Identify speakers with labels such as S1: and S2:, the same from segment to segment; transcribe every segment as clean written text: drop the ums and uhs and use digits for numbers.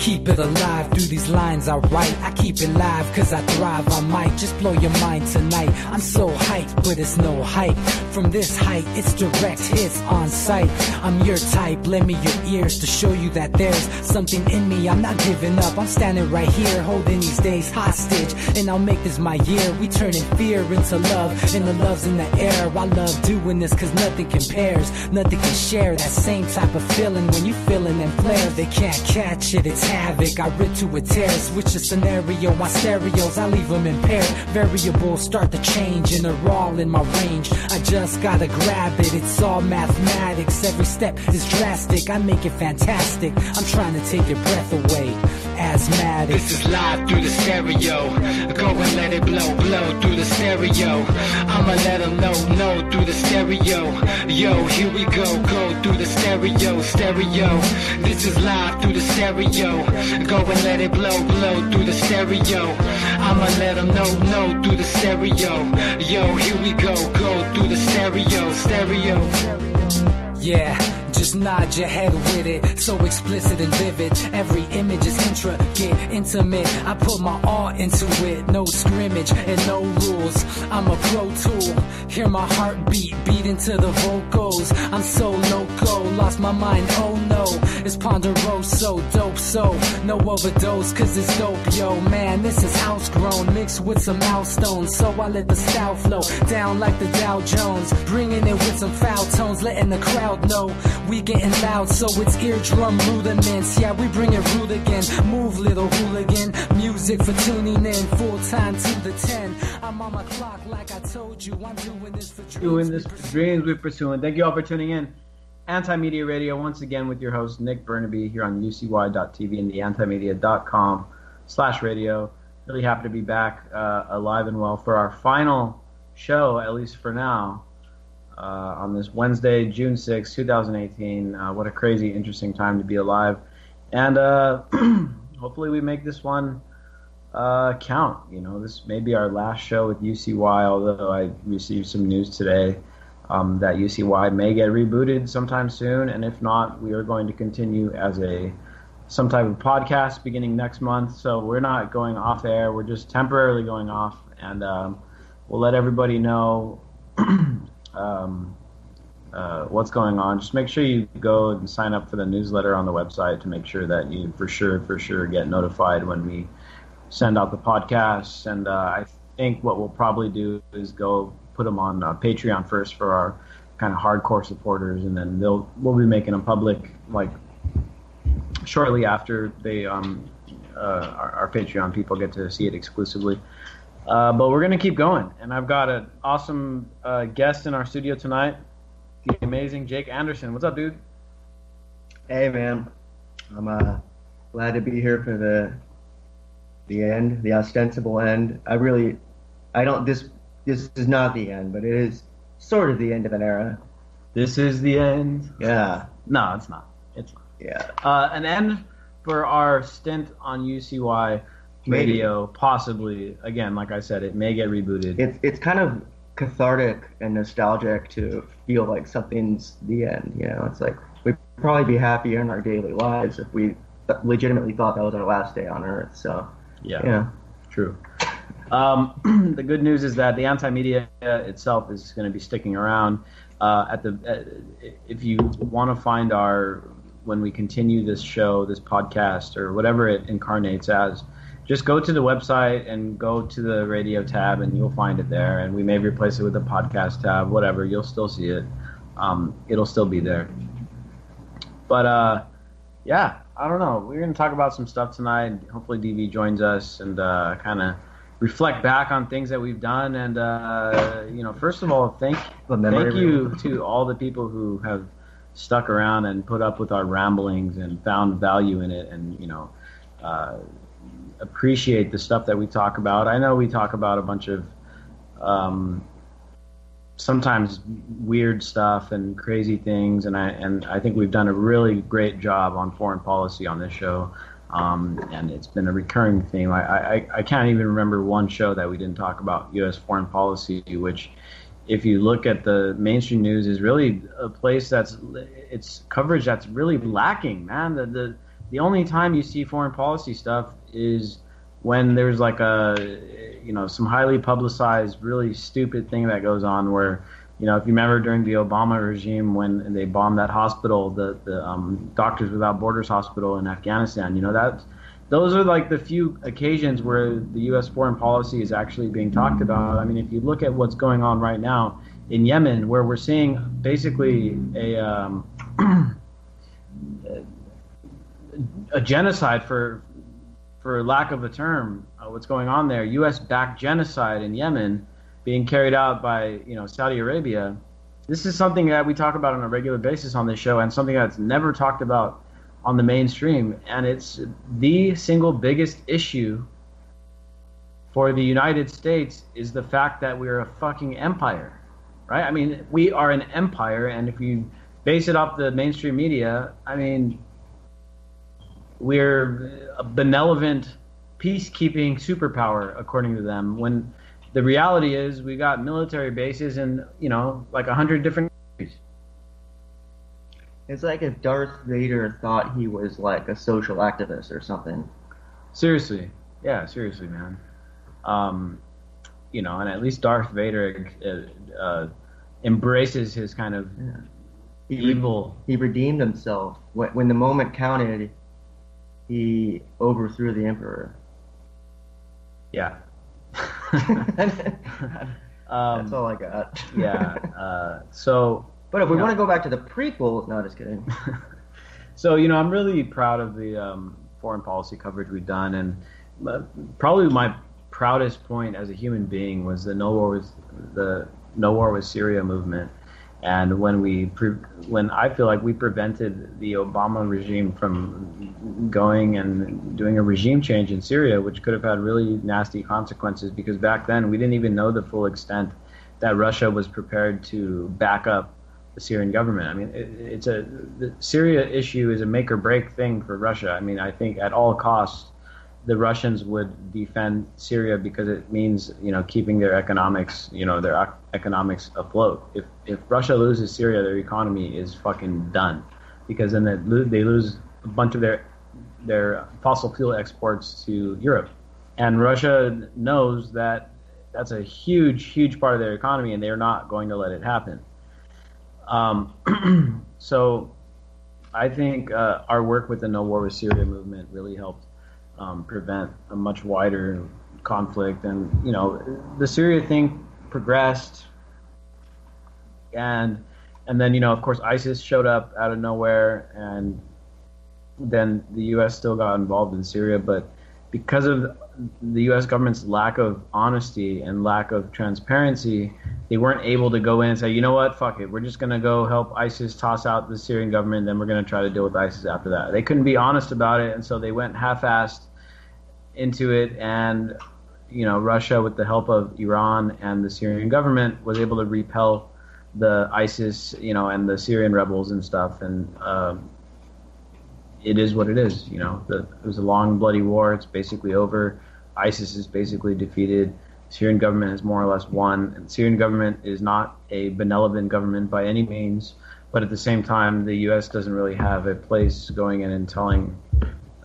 S1: Keep it alive through these lines I write. I keep it live cause I thrive. I might just blow your mind tonight. I'm so hyped, but it's no hype. From this height, it's direct hits on sight. I'm your type, lend me your ears to show you that there's something in me. I'm not giving up, I'm standing right here, holding these days hostage. And I'll make this my year. We turning fear into love, and the love's in the air. I love doing this cause nothing compares. Nothing can share that same type of feeling when you feeling them flares. They can't catch it, it's havoc. I rip to a tear, switch the scenario. My stereos, I leave them impaired. Variables start to change and they're all in my range. I just gotta grab it, it's all mathematics. Every step is drastic, I make it fantastic. I'm trying to take your breath away. Asthmatic.
S2: This is live through the stereo. Go and let it blow, blow through the stereo. I'ma let them know through the stereo. Yo, here we go through the stereo, stereo. This is live through the stereo. Go and let it blow, blow through the stereo. I'ma let them know through the stereo. Yo, here we go through the stereo, stereo.
S1: Yeah, just nod your head with it, so explicit and vivid. Every image is intricate, intimate. I put my all into it, no scrimmage and no rules. I'm a pro tool, hear my heartbeat, beat into the vocals. I'm so loco, lost my mind, oh no. It's ponderoso, dope, so no overdose, cause it's dope, yo. Man, this is house grown, mixed with some milestones. So I let the style flow down like the Dow Jones, bringing it with some foul tones, letting the crowd know we getting loud, so it's eardrum rudiments. Yeah, we bring it rude again. Move, little hooligan. Music for tuning in, full time to the 10. I'm on my clock like I told you. I'm doing this for dreams.
S3: Doing this for dreams we're pursuing. Thank you all for tuning in. Anti-Media Radio, once again with your host, Nick Bernabe, here on UCY.tv and the antimedia.com/radio. Really happy to be back alive and well for our final show, at least for now. On this Wednesday, June 6, 2018. What a crazy, interesting time to be alive. And hopefully we make this one count. You know, this may be our last show with UCY, although I received some news today that UCY may get rebooted sometime soon. And if not, we are going to continue as some type of podcast beginning next month. So we're not going off air. We're just temporarily going off. And we'll let everybody know what's going on. Just make sure you go and sign up for the newsletter on the website to make sure that you for sure get notified when we send out the podcasts. And I think what we'll probably do is go put them on Patreon first for our kind of hardcore supporters, and then we'll be making them public like shortly after they our Patreon people get to see it exclusively. But we're going to keep going, and I've got an awesome guest in our studio tonight, the amazing Jake Anderson. What's up, dude?
S4: Hey, man. I'm glad to be here for the end, the ostensible end. This is not the end, but it is sort of the end of an era.
S3: This is the end?
S4: Yeah.
S3: No, it's not. It's not.
S4: Yeah.
S3: An end for our stint on UCY Radio, possibly. Again, like I said, it may get rebooted.
S4: It's kind of cathartic and nostalgic to feel like something's the end. You know, it's like we'd probably be happier in our daily lives if we legitimately thought that was our last day on Earth. So yeah.
S3: True. The good news is that the Anti-Media itself is going to be sticking around. If you want to find when we continue this show, this podcast, or whatever it incarnates as, just go to the website and go to the radio tab, and you'll find it there. And we may replace it with the podcast tab, whatever. You'll still see it. It'll still be there. But yeah, I don't know. We're going to talk about some stuff tonight. Hopefully DV joins us and kind of reflect back on things that we've done. And, first of all, thank you to all the people who have stuck around and put up with our ramblings and found value in it, and, appreciate the stuff that we talk about. I know we talk about a bunch of sometimes weird stuff and crazy things, and I think we've done a really great job on foreign policy on this show, and it's been a recurring theme. I can't even remember one show that we didn't talk about U.S. foreign policy, which, if you look at the mainstream news, is really a place it's coverage that's really lacking, man. The The only time you see foreign policy stuff is when there's like some highly publicized, really stupid thing that goes on where, if you remember during the Obama regime when they bombed that hospital, the Doctors Without Borders hospital in Afghanistan, those are like the few occasions where the U.S. foreign policy is actually being talked about. I mean, if you look at what's going on right now in Yemen, where we're seeing basically a genocide, for lack of a term, what's going on there, U.S.-backed genocide in Yemen being carried out by Saudi Arabia. This is something that we talk about on a regular basis on this show, and something that's never talked about on the mainstream, and it's the single biggest issue for the United States is the fact that we're a fucking empire, right? I mean, we are an empire, and if you base it off the mainstream media, I mean, we're a benevolent, peacekeeping superpower, according to them, when the reality is we got military bases in, like 100 different countries.
S4: It's like if Darth Vader thought he was like a social activist or something.
S3: Seriously. Yeah, seriously, man. And at least Darth Vader embraces his kind of evil.
S4: He redeemed himself. When the moment counted, he overthrew the Emperor.
S3: Yeah.
S4: That's all I got.
S3: Yeah.
S4: But if we want to go back to the prequels, no, just kidding.
S3: So, I'm really proud of the foreign policy coverage we've done, and probably my proudest point as a human being was the No War with Syria movement, and when I feel like we prevented the Obama regime from going and doing a regime change in Syria, which could have had really nasty consequences, because back then we didn't even know the full extent that Russia was prepared to back up the Syrian government. I mean, the Syria issue is a make or break thing for Russia. I mean, I think at all costs the Russians would defend Syria because it means, keeping their economics, afloat. If Russia loses Syria, their economy is fucking done, because then they lose a bunch of their fossil fuel exports to Europe, and Russia knows that that's a huge, huge part of their economy, and they're not going to let it happen. So I think our work with the No War with Syria movement really helped prevent a much wider conflict. And, the Syria thing progressed. And then, of course, ISIS showed up out of nowhere. And then the U.S. still got involved in Syria. But because of the U.S. government's lack of honesty and lack of transparency, they weren't able to go in and say, you know what, fuck it, we're just going to go help ISIS toss out the Syrian government, then we're going to try to deal with ISIS after that. They couldn't be honest about it, and so they went half-assed into it, and Russia, with the help of Iran and the Syrian government, was able to repel the ISIS, and the Syrian rebels and stuff, and it is what it is. It was a long, bloody war. It's basically over. ISIS is basically defeated. Syrian government has more or less won. And Syrian government is not a benevolent government by any means, but at the same time, the U.S. doesn't really have a place going in and telling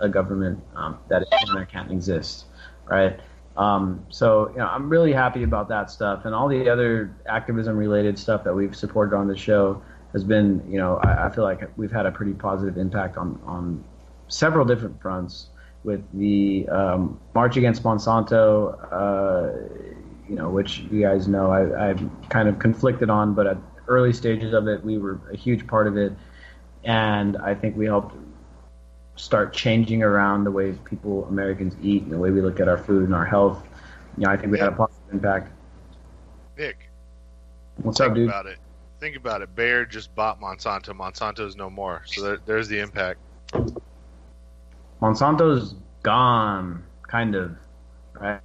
S3: a government that it can't exist, right? So I'm really happy about that stuff, and all the other activism-related stuff that we've supported on the show has been, I feel like we've had a pretty positive impact on several different fronts. With the March Against Monsanto, which you guys know I'm kind of conflicted on, but at early stages of it, we were a huge part of it, and I think we helped start changing around the way Americans eat and the way we look at our food and our health. I think we had a positive impact.
S5: Nick,
S3: what's up, dude?
S5: Think about it. Bayer just bought Monsanto. Monsanto's no more. So there's the impact.
S3: Monsanto's gone, kind of, right?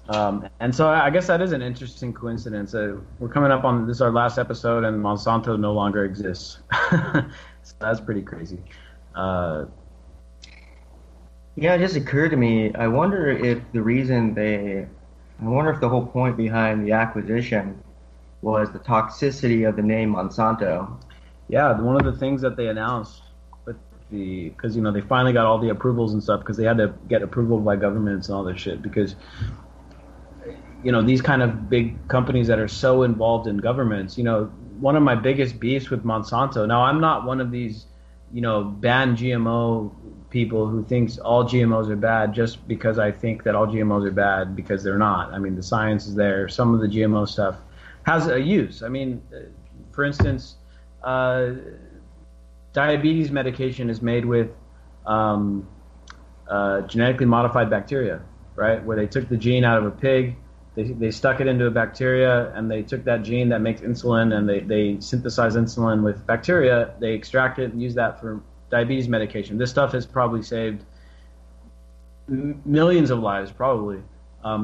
S3: And so I guess that is an interesting coincidence. We're coming up on this, our last episode, and Monsanto no longer exists. So that's pretty crazy.
S4: Yeah, it just occurred to me, I wonder if the whole point behind the acquisition was the toxicity of the name Monsanto.
S3: Yeah, one of the things that they announced with because they finally got all the approvals and stuff because they had to get approval by governments and all this shit because these kind of big companies that are so involved in governments. One of my biggest beefs with Monsanto. Now I'm not one of these ban GMO people who thinks all GMOs are bad just because I think that all GMOs are bad, because they're not. I mean, the science is there. Some of the GMO stuff has a use. I mean, for instance, diabetes medication is made with genetically modified bacteria, right? Where they took the gene out of a pig, they stuck it into a bacteria, and they took that gene that makes insulin, and they synthesize insulin with bacteria. They extract it and use that for diabetes medication. This stuff has probably saved millions of lives, probably.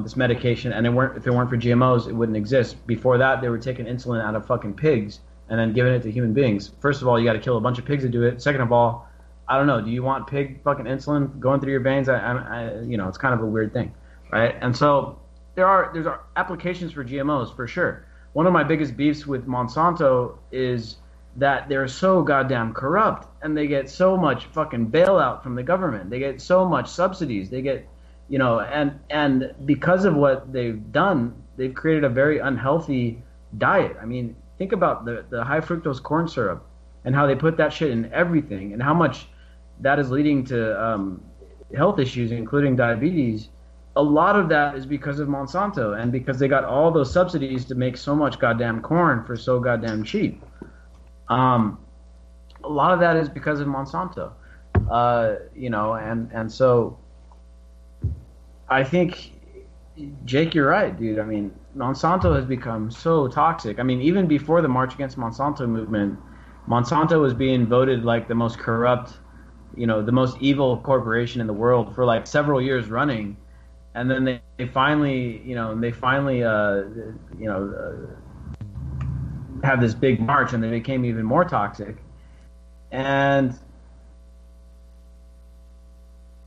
S3: This medication, and if it weren't for GMOs, it wouldn't exist. Before that, they were taking insulin out of fucking pigs and then giving it to human beings. First of all, you got to kill a bunch of pigs to do it. Second of all, I don't know. Do you want pig fucking insulin going through your veins? It's kind of a weird thing, right? And so there's applications for GMOs for sure. One of my biggest beefs with Monsanto is that they're so goddamn corrupt, and they get so much fucking bailout from the government. They get so much subsidies. They get, and because of what they've done, they've created a very unhealthy diet. I mean, think about the high fructose corn syrup and how they put that shit in everything, and how much that is leading to health issues, including diabetes. A lot of that is because of Monsanto, and because they got all those subsidies to make so much goddamn corn for so goddamn cheap. A lot of that is because of Monsanto, and so I think, Jake, you're right, dude. I mean, Monsanto has become so toxic. I mean, even before the March Against Monsanto movement, Monsanto was being voted like the most corrupt, the most evil corporation in the world for like several years running. And then they finally have this big march, and they became even more toxic. And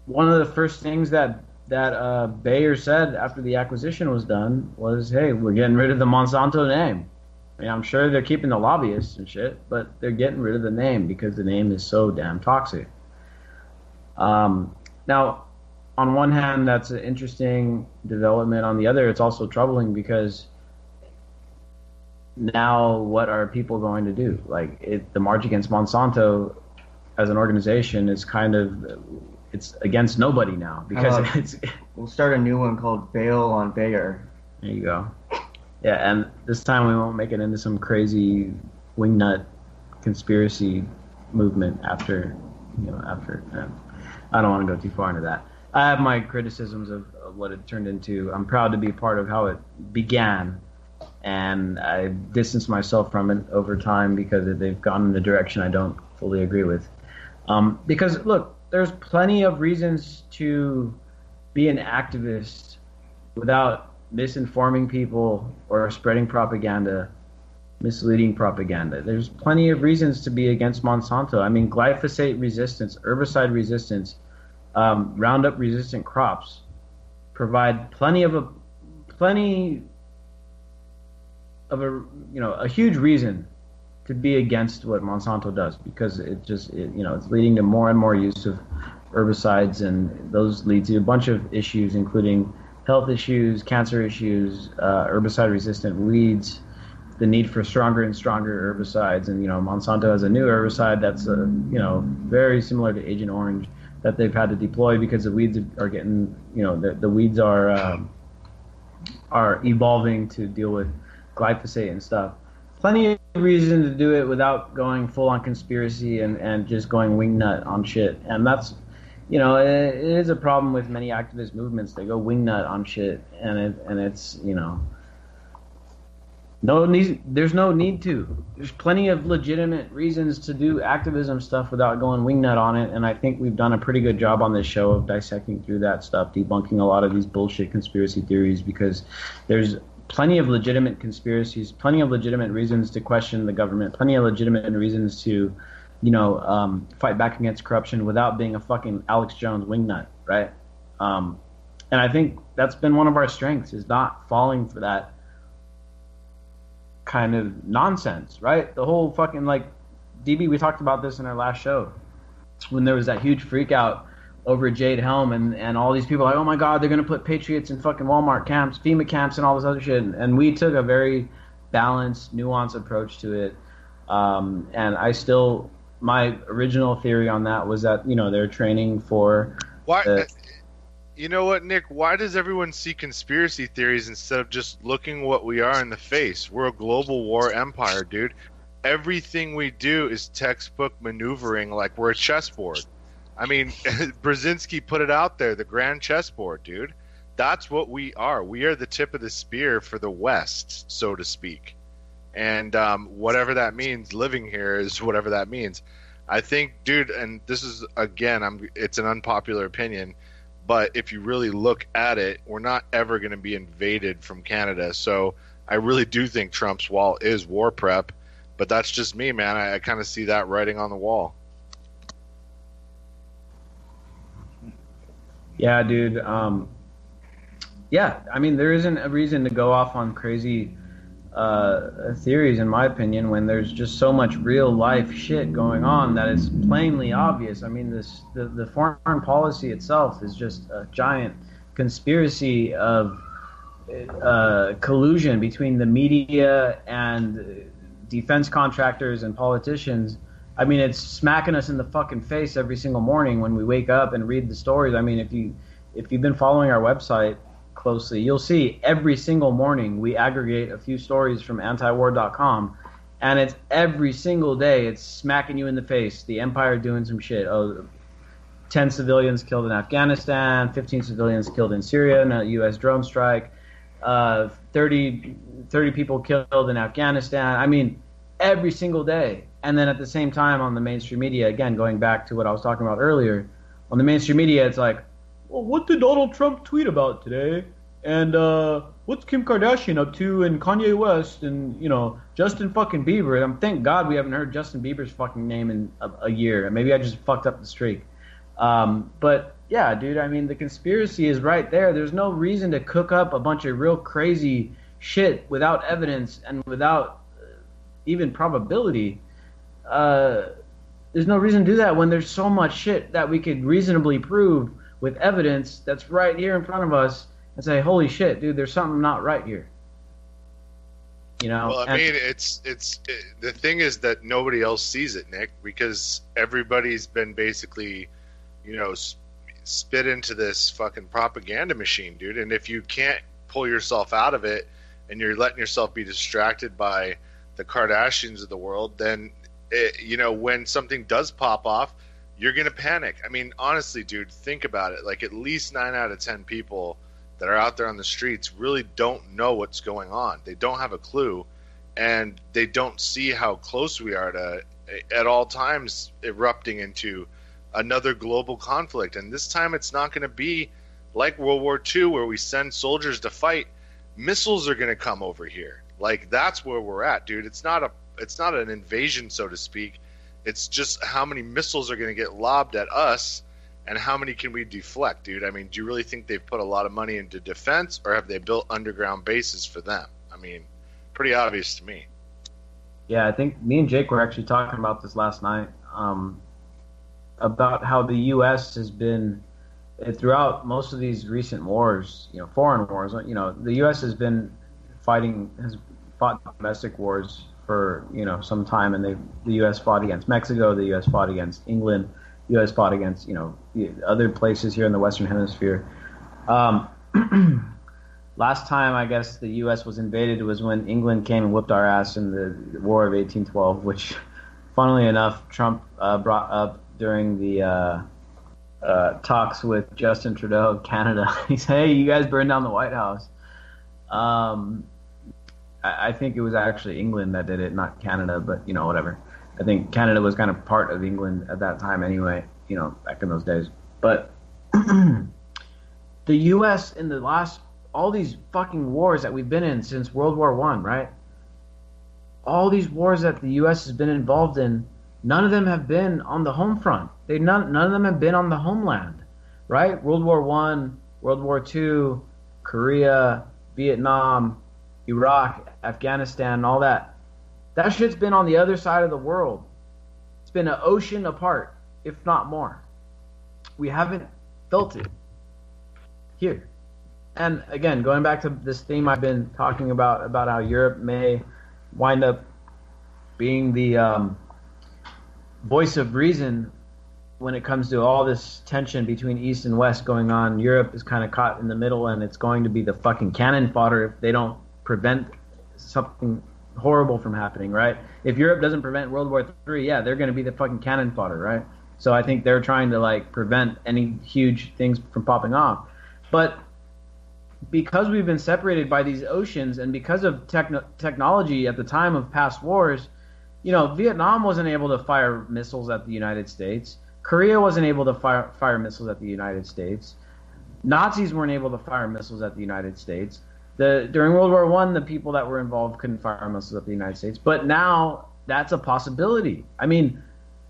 S3: one of the first things that Bayer said after the acquisition was done was, hey, we're getting rid of the Monsanto name. I mean, I'm sure they're keeping the lobbyists and shit, but they're getting rid of the name because the name is so damn toxic. Now, on one hand, that's an interesting development. On the other, it's also troubling because now what are people going to do? Like, the March Against Monsanto as an organization is it's against nobody now because
S4: we'll start a new one called Bail on Bayer.
S3: There you go. Yeah, and this time we won't make it into some crazy wingnut conspiracy movement after. I don't want to go too far into that. I have my criticisms of what it turned into. I'm proud to be part of how it began, and I distanced myself from it over time because they've gone in a direction I don't fully agree with. Because, look, there's plenty of reasons to be an activist without misinforming people or spreading propaganda, misleading propaganda. There's plenty of reasons to be against Monsanto. I mean, glyphosate resistance, herbicide resistance, Roundup resistant crops provide plenty of a huge reason to be against what Monsanto does, because it's leading to more and more use of herbicides, and those lead to a bunch of issues, including health issues, cancer issues, herbicide resistant weeds, the need for stronger and stronger herbicides. And Monsanto has a new herbicide that's very similar to Agent Orange that they've had to deploy because the weeds are getting, the weeds are evolving to deal with glyphosate and stuff. Plenty of reason to do it without going full on conspiracy and just going wingnut on shit. And that's, it is a problem with many activist movements. They go wingnut on shit, and it's, there's no need to. There's plenty of legitimate reasons to do activism stuff without going wingnut on it, and I think we've done a pretty good job on this show of dissecting through that stuff, debunking a lot of these bullshit conspiracy theories, because there's plenty of legitimate conspiracies, plenty of legitimate reasons to question the government, plenty of legitimate reasons to, fight back against corruption without being a fucking Alex Jones wingnut, right? And I think that's been one of our strengths, is not falling for that kind of nonsense, right? The whole fucking, DB, we talked about this in our last show. when there was that huge freak out over Jade Helm, and all these people are like, oh my God, they're going to put patriots in fucking Walmart camps, FEMA camps, and all this other shit. And we took a very balanced, nuanced approach to it. And my original theory on that was that, they're training for...
S5: Why? You know what, Nick? Why does everyone see conspiracy theories instead of just looking what we are in the face? We're a global war empire, dude. Everything we do is textbook maneuvering like we're a chessboard. I mean, Brzezinski put it out there, the grand chessboard, dude. That's what we are. We are the tip of the spear for the West, so to speak. And whatever that means, living here is whatever that means. I think, dude, and this is, again, it's an unpopular opinion, but if you really look at it, we're not ever going to be invaded from Canada. So I really do think Trump's wall is war prep, but that's just me, man. I kind of see that writing on the wall.
S3: Yeah, dude. Yeah, I mean, there isn't a reason to go off on crazy theories, in my opinion, when there's just so much real life shit going on that is plainly obvious. I mean, the foreign policy itself is just a giant conspiracy of collusion between the media and defense contractors and politicians. I mean, it's smacking us in the fucking face every single morning when we wake up and read the stories. I mean, if you've been following our website closely, you'll see every single morning we aggregate a few stories from antiwar.com, and it's every single day it's smacking you in the face. The empire doing some shit. 10 civilians killed in Afghanistan, 15 civilians killed in Syria in a U.S. drone strike, 30 people killed in Afghanistan. I mean, every single day. And then at the same time on the mainstream media, again, going back to what I was talking about earlier, on the mainstream media, it's like, well, what did Donald Trump tweet about today? And what's Kim Kardashian up to? And Kanye West and, Justin fucking Bieber. And thank God we haven't heard Justin Bieber's fucking name in a year. Maybe I just fucked up the streak. But yeah, dude, I mean, the conspiracy is right there. There's no reason to cook up a bunch of real crazy shit without evidence and without even probability. There's no reason to do that when there's so much shit that we could reasonably prove with evidence that's right here in front of us and say, holy shit, dude, there's something not right here.
S5: Well, I mean, the thing is that nobody else sees it, Nick, because everybody's been basically, spit into this fucking propaganda machine, dude. And if you can't pull yourself out of it and you're letting yourself be distracted by the Kardashians of the world, then when something does pop off, you're going to panic. I mean, honestly, dude, think about it. Like, at least 9 out of 10 people that are out there on the streets really don't know what's going on. They don't have a clue, and they don't see how close we are to, at all times, erupting into another global conflict. And this time it's not going to be like World War II where we send soldiers to fight. Missiles are going to come over here. Like, that's where we're at, dude. It's not an invasion, so to speak. It's just how many missiles are going to get lobbed at us and how many can we deflect, dude? I mean, do you really think they've put a lot of money into defense, or have they built underground bases for them? I mean, pretty obvious to me.
S3: Yeah, I think me and Jake were actually talking about this last night, about how the U.S. has been, throughout most of these recent wars, foreign wars, the U.S. has fought domestic wars for some time, and the U.S. fought against Mexico, the U.S. fought against England, the U.S. fought against other places here in the Western Hemisphere. Last time I guess the U.S. was invaded was when England came and whooped our ass in the War of 1812, which, funnily enough, Trump brought up during the talks with Justin Trudeau of Canada. He said, "Hey, you guys burned down the White House." I think it was actually England that did it, not Canada, but whatever. I think Canada was kind of part of England at that time anyway, back in those days. But the U.S. in the last, all these fucking wars that we've been in since World War I, right? All these wars that the U.S. has been involved in, none of them have been on the home front. None of them have been on the homeland, right? World War I, World War II, Korea, Vietnam, Iraq, Afghanistan, all that. That shit's been on the other side of the world. It's been an ocean apart. if not more. We haven't felt it here. And again, going back to this theme I've been talking about how Europe may wind up being the voice of reason when it comes to all this tension between East and West going on. Europe is kind of caught in the middle, and it's going to be the fucking cannon fodder if they don't prevent something horrible from happening, right? If Europe doesn't prevent World War III, yeah, they're going to be the fucking cannon fodder, right? So I think they're trying to like prevent any huge things from popping off. But because we've been separated by these oceans, and because of technology at the time of past wars, you know, Vietnam wasn't able to fire missiles at the United States. Korea wasn't able to fire missiles at the United States. Nazis weren't able to fire missiles at the United States. During World War I, the people that were involved couldn't fire missiles at the United States. But now that's a possibility. I mean,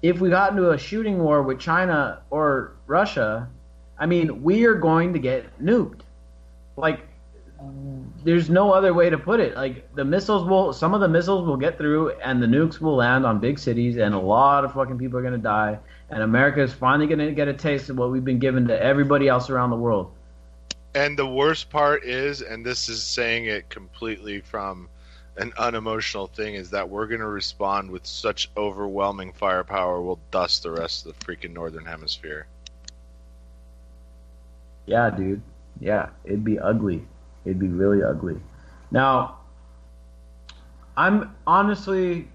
S3: if we got into a shooting war with China or Russia, I mean, we are going to get nuked. Like, there's no other way to put it. Like, some of the missiles will get through, and the nukes will land on big cities, and a lot of fucking people are going to die, and America is finally going to get a taste of what we've been given to everybody else around the world.
S5: And the worst part is, and this is saying it completely from an unemotional thing, is that we're going to respond with such overwhelming firepower we'll dust the rest of the freaking Northern Hemisphere.
S3: Yeah, dude. Yeah, it'd be ugly. It'd be really ugly. Now, I'm honestly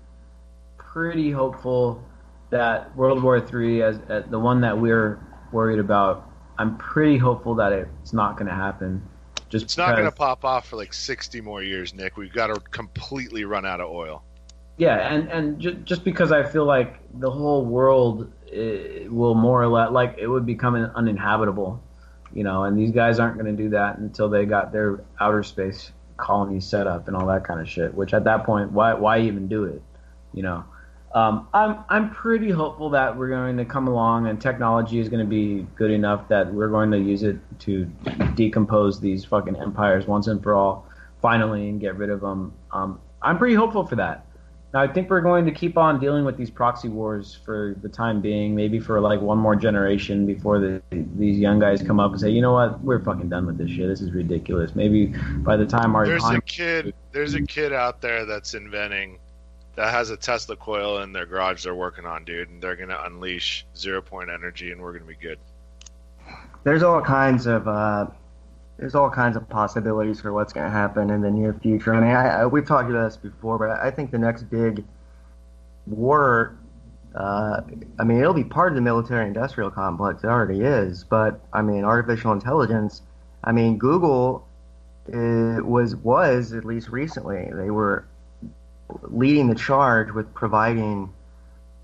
S3: pretty hopeful that World War III, as the one that we're worried about, I'm pretty hopeful that it's not going to happen.
S5: It's not going to pop off for like 60 more years, Nick. We've got to completely run out of oil.
S3: Yeah, and just because I feel like the whole world will more or less, like, it would become uninhabitable. You know, and these guys aren't going to do that until they got their outer space colonies set up and all that kind of shit. Which at that point, why even do it? You know, I'm pretty hopeful that we're going to come along and technology is going to be good enough that we're going to use it to decompose these fucking empires once and for all, finally, and get rid of them. I'm pretty hopeful for that. Now, I think we're going to keep on dealing with these proxy wars for the time being, maybe for like one more generation before these young guys come up and say, you know what, we're fucking done with this shit. This is ridiculous. Maybe by the time our
S5: there's a kid out there that has a Tesla coil in their garage they're working on, dude, and they're gonna unleash 0-point energy, and we're gonna be good.
S4: There's all kinds of possibilities for what's going to happen in the near future. I mean, we've talked about this before, but I think the next big war, I mean, it'll be part of the military-industrial complex. It already is. But, I mean, artificial intelligence, I mean, Google was, at least recently, they were leading the charge with providing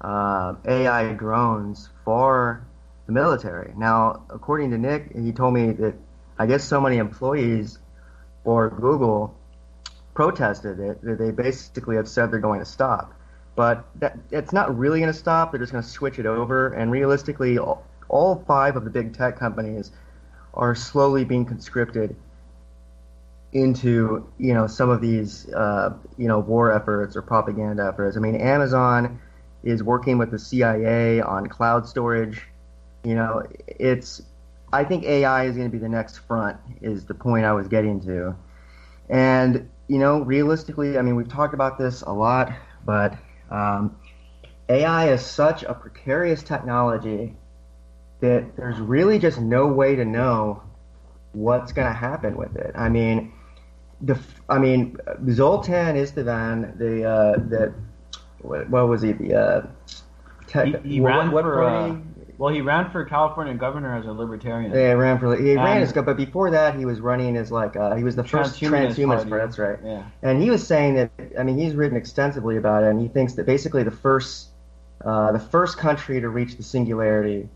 S4: AI drones for the military. Now, according to Nick, he told me that I guess so many employees for Google protested it that they basically have said they're going to stop. But it's not really going to stop. They're just going to switch it over. And realistically, all 5 of the big tech companies are slowly being conscripted into, you know, some of these, war efforts or propaganda efforts. I mean, Amazon is working with the CIA on cloud storage. You know, I think AI is going to be the next front, is the point I was getting to. And, you know, realistically, I mean, we've talked about this a lot, but AI is such a precarious technology that there's really just no way to know what's going to happen with it. I mean, Zoltan Istvan, what was he?
S3: He ran for. Well, he ran for California governor as a libertarian.
S4: Yeah, he ran as, but before that, he was running as he was the first transhumanist. That's right. Yeah. And he was saying that, I mean, he's written extensively about it, and he thinks that basically the first country to reach the singularity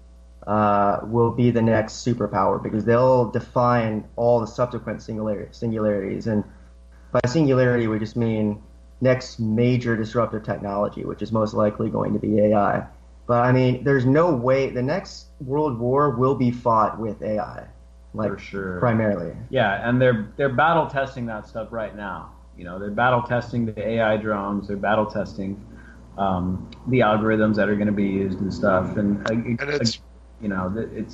S4: will be the next superpower, because they'll define all the subsequent singularities. And by singularity, we just mean next major disruptive technology, which is most likely going to be AI. But, I mean, there's no way the next world war will be fought with AI, like, for sure, primarily.
S3: Yeah, and they're battle testing that stuff right now. You know, they're battle testing the AI drones. They're battle testing the algorithms that are going to be used and stuff. And
S5: it's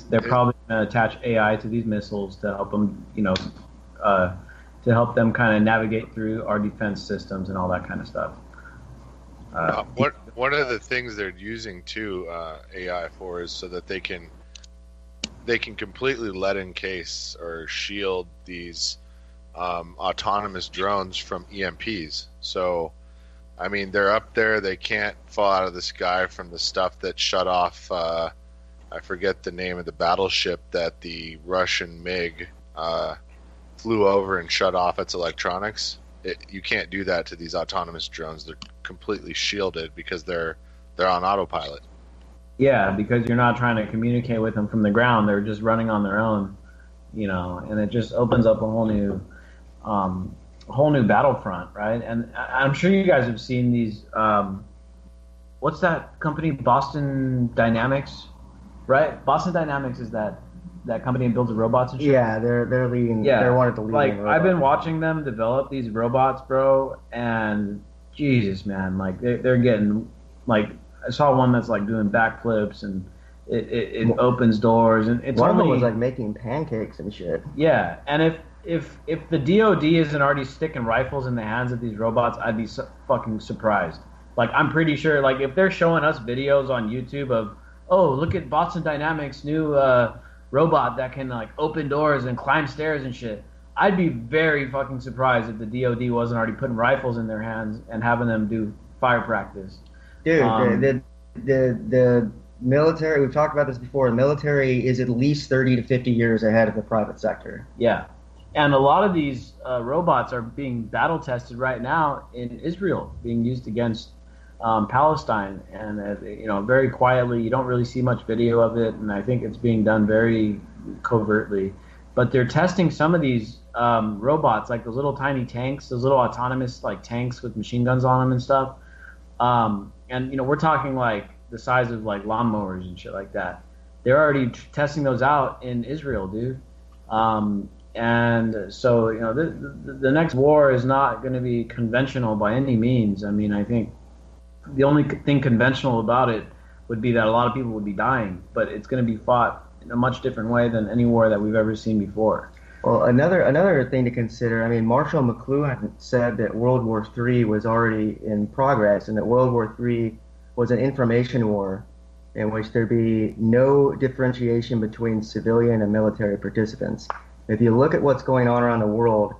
S3: they're probably going to attach AI to these missiles to help them, to help them kind of navigate through our defense systems and all that kind of stuff.
S5: One of the things they're using AI for is so that they can completely let in case or shield these autonomous drones from EMPs. So, I mean, they're up there. They can't fall out of the sky from the stuff that shut off. I forget the name of the battleship that the Russian MiG flew over and shut off its electronics. You can't do that to these autonomous drones. They're completely shielded because they're on autopilot.
S3: Yeah, because you're not trying to communicate with them from the ground. They're just running on their own, and it just opens up a whole new battlefront, right? And I'm sure you guys have seen these. What's that company? Boston Dynamics, right? Boston Dynamics is that company that builds the robots and shit.
S4: Yeah, they're leading.
S3: Yeah,
S4: they're one of the leading.
S3: Like
S4: robots.
S3: I've been watching them develop these robots, bro, and Jesus, man, like they're getting like. I saw one that's like doing backflips and it opens doors and it's
S4: one
S3: only,
S4: of them was like making pancakes and shit.
S3: Yeah, and if the DoD isn't already sticking rifles in the hands of these robots, I'd be fucking surprised. Like I'm pretty sure, like if they're showing us videos on YouTube of, oh, look at Boston Dynamics' new robot that can like open doors and climb stairs and shit, I'd be very fucking surprised if the DoD wasn't already putting rifles in their hands and having them do fire practice.
S4: Dude, the military, we've talked about this before, the military is at least 30 to 50 years ahead of the private sector.
S3: Yeah. And a lot of these robots are being battle tested right now in Israel, being used against Palestine. And, very quietly, you don't really see much video of it. And I think it's being done very covertly. But they're testing some of these robots, like those little tiny tanks, those little autonomous like tanks with machine guns on them and stuff. And we're talking like the size of like lawnmowers and shit like that. They're already testing those out in Israel, dude. And so the next war is not going to be conventional by any means. I mean, I think the only thing conventional about it would be that a lot of people would be dying, but it's going to be fought in a much different way than any war that we've ever seen before.
S4: Well, another thing to consider, I mean, Marshall McLuhan said that World War III was already in progress and that World War III was an information war in which there'd be no differentiation between civilian and military participants. If you look at what's going on around the world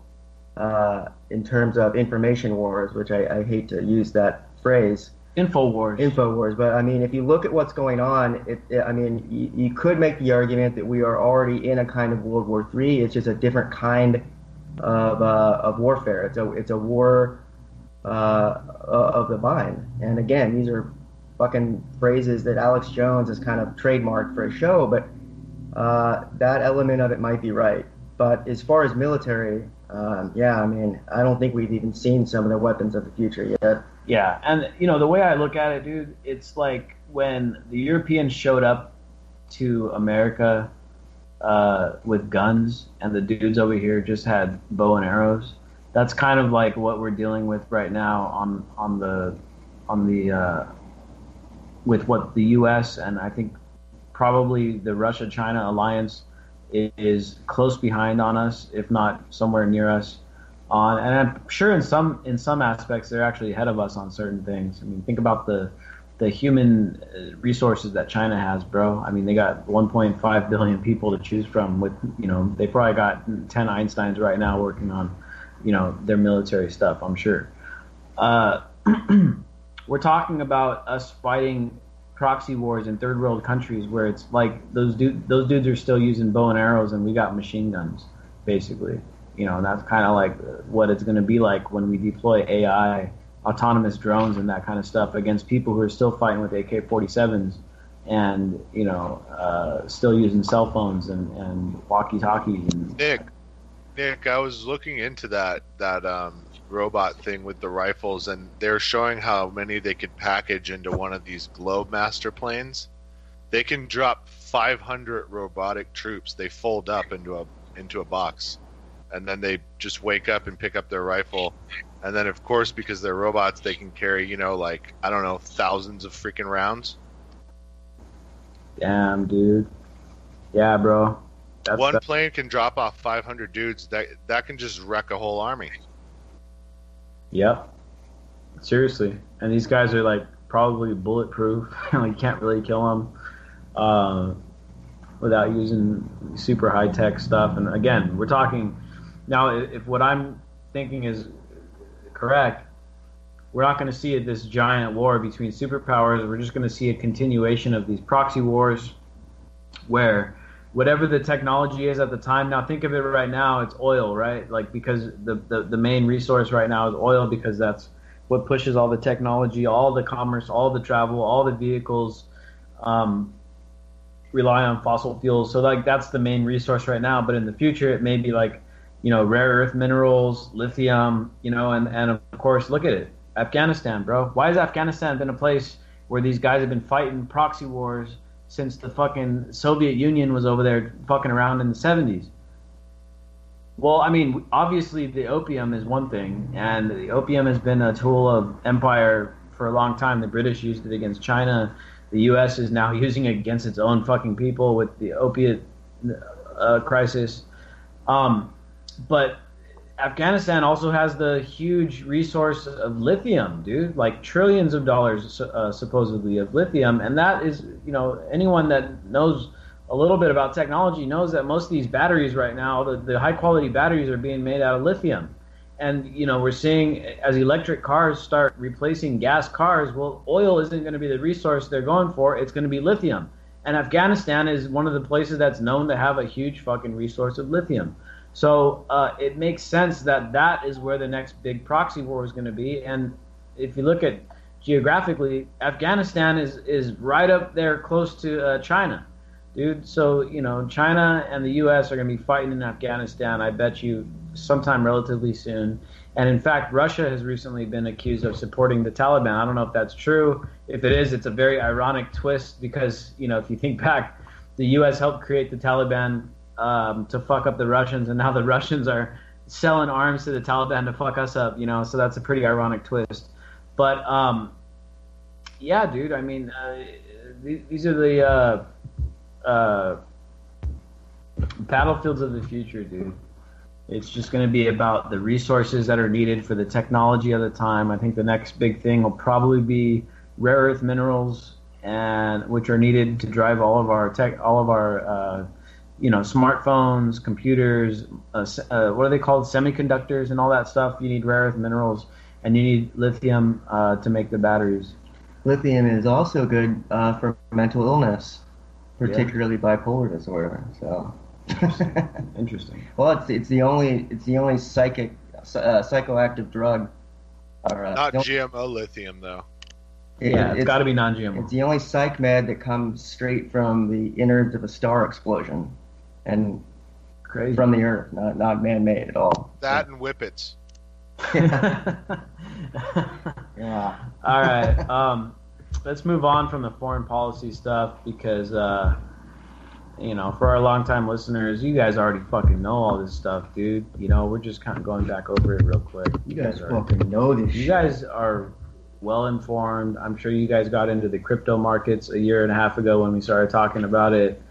S4: in terms of information wars, which I hate to use that phrase, Infowars. But I mean, if you look at what's going on, you could make the argument that we are already in a kind of World War III. It's just a different kind of warfare. It's a war of the mind. And again, these are fucking phrases that Alex Jones has kind of trademarked for a show, but that element of it might be right. But as far as military, I don't think we've even seen some of the weapons of the future yet.
S3: Yeah, and the way I look at it, dude, it's like when the Europeans showed up to America with guns, and the dudes over here just had bow and arrows. That's kind of like what we're dealing with right now on the with what the U.S. and I think probably the Russia-China alliance is close behind on us, if not somewhere near us. And I'm sure in some aspects they're actually ahead of us on certain things. I mean, think about the human resources that China has, bro. I mean, they got 1.5 billion people to choose from. With they probably got 10 Einsteins right now working on their military stuff. I'm sure. We're talking about us fighting proxy wars in third world countries where it's like those dudes are still using bow and arrows and we got machine guns, basically. And that's kind of like what it's going to be like when we deploy AI, autonomous drones and that kind of stuff against people who are still fighting with AK-47s and, still using cell phones and walkie-talkies. And
S5: Nick, I was looking into that robot thing with the rifles, and they're showing how many they could package into one of these Globemaster planes. They can drop 500 robotic troops. They fold up into a box. And then they just wake up and pick up their rifle And then, of course, because they're robots, they can carry, like, I don't know, thousands of freaking rounds.
S3: Damn, dude. Yeah, bro.
S5: One plane can drop off 500 dudes. That can just wreck a whole army.
S3: Yep. Seriously. And these guys are, like, probably bulletproof. You can't really kill them without using super high-tech stuff. And, again, we're talking... Now, if what I'm thinking is correct, we're not going to see this giant war between superpowers. We're just going to see a continuation of these proxy wars where whatever the technology is at the time. Now think of it right now, it's oil, right? Like, because the main resource right now is oil, because that's what pushes all the technology, all the commerce, all the travel, all the vehicles rely on fossil fuels. So like that's the main resource right now. But in the future, it may be like, rare earth minerals, lithium, and of course, look at it. Afghanistan, bro. Why has Afghanistan been a place where these guys have been fighting proxy wars since the fucking Soviet Union was over there fucking around in the 70s? Well, I mean, obviously the opium is one thing, and the opium has been a tool of empire for a long time. The British used it against China. The U.S. is now using it against its own fucking people with the opiate crisis. But Afghanistan also has the huge resource of lithium, dude, like trillions of dollars supposedly of lithium. And that is, anyone that knows a little bit about technology knows that most of these batteries right now, the high quality batteries are being made out of lithium. And, we're seeing as electric cars start replacing gas cars, well, oil isn't going to be the resource they're going for. It's going to be lithium. And Afghanistan is one of the places that's known to have a huge fucking resource of lithium. So it makes sense that is where the next big proxy war is going to be. And if you look at geographically, Afghanistan is right up there close to China, dude. So, China and the U.S. are going to be fighting in Afghanistan, I bet you, sometime relatively soon. And in fact, Russia has recently been accused of supporting the Taliban. I don't know if that's true. If it is, it's a very ironic twist because, if you think back, the U.S. helped create the Taliban to fuck up the Russians, and now the Russians are selling arms to the Taliban to fuck us up, so that's a pretty ironic twist. But yeah, dude, I mean, these are the battlefields of the future, dude. It's just going to be about the resources that are needed for the technology of the time. I think the next big thing will probably be rare earth minerals, and which are needed to drive all of our smartphones, computers, what are they called? Semiconductors and all that stuff. You need rare earth minerals, and you need lithium to make the batteries.
S4: Lithium is also good for mental illness, particularly bipolar disorder. So
S3: interesting.
S4: Well, it's the only psychoactive drug.
S5: Not GMO lithium though.
S3: It's got to be non-GMO.
S4: It's the only psych med that comes straight from the innards of a star explosion, and
S3: crazy
S4: from the Earth, not man-made at all.
S5: That and whippets.
S3: Yeah. All right. Let's move on from the foreign policy stuff because, for our longtime listeners, you guys already fucking know all this stuff, dude. We're just kind of going back over it real quick.
S4: You guys fucking know this shit.
S3: You guys are well informed. I'm sure you guys got into the crypto markets a year and a half ago when we started talking about it.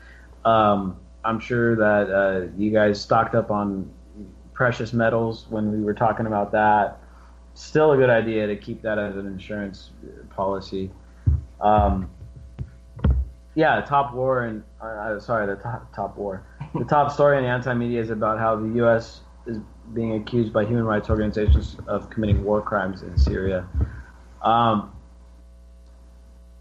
S3: I'm sure that you guys stocked up on precious metals when we were talking about that. Still a good idea to keep that as an insurance policy. The top story in the anti-media is about how the U.S. is being accused by human rights organizations of committing war crimes in Syria.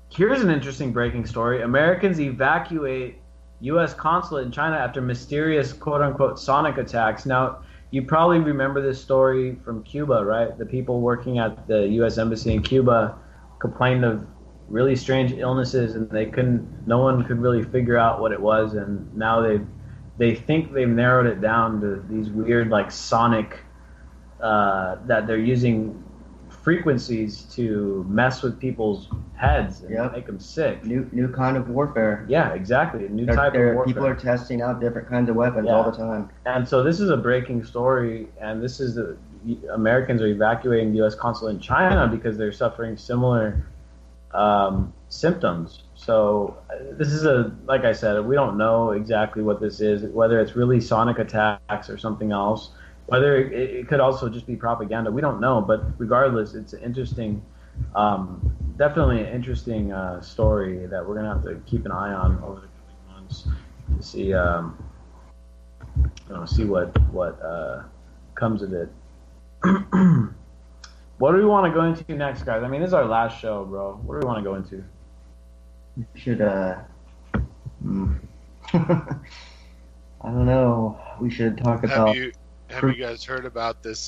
S3: Here's an interesting breaking story. Americans evacuate U.S. consulate in China after mysterious quote-unquote sonic attacks. Now, you probably remember this story from Cuba, right? The people working at the U.S. Embassy in Cuba complained of really strange illnesses, and no one could really figure out what it was, and now they think they've narrowed it down to these weird, like, sonic, that they're using frequencies to mess with people's heads and make them sick.
S4: New kind of warfare.
S3: Yeah, exactly. A new type of warfare.
S4: People are testing out different kinds of weapons all the time.
S3: And so this is a breaking story, and this is Americans are evacuating the U.S. consulate in China because they're suffering similar symptoms. So this is like I said, we don't know exactly what this is, whether it's really sonic attacks or something else, whether it could also just be propaganda. We don't know, but regardless, it's an interesting, definitely an interesting story that we're gonna have to keep an eye on over the coming months to see, see what comes of it. What do we want to go into next, guys? I mean, this is our last show, bro. What do we want to go into?
S4: We should, I don't know. We should talk about.
S5: Have you guys heard about this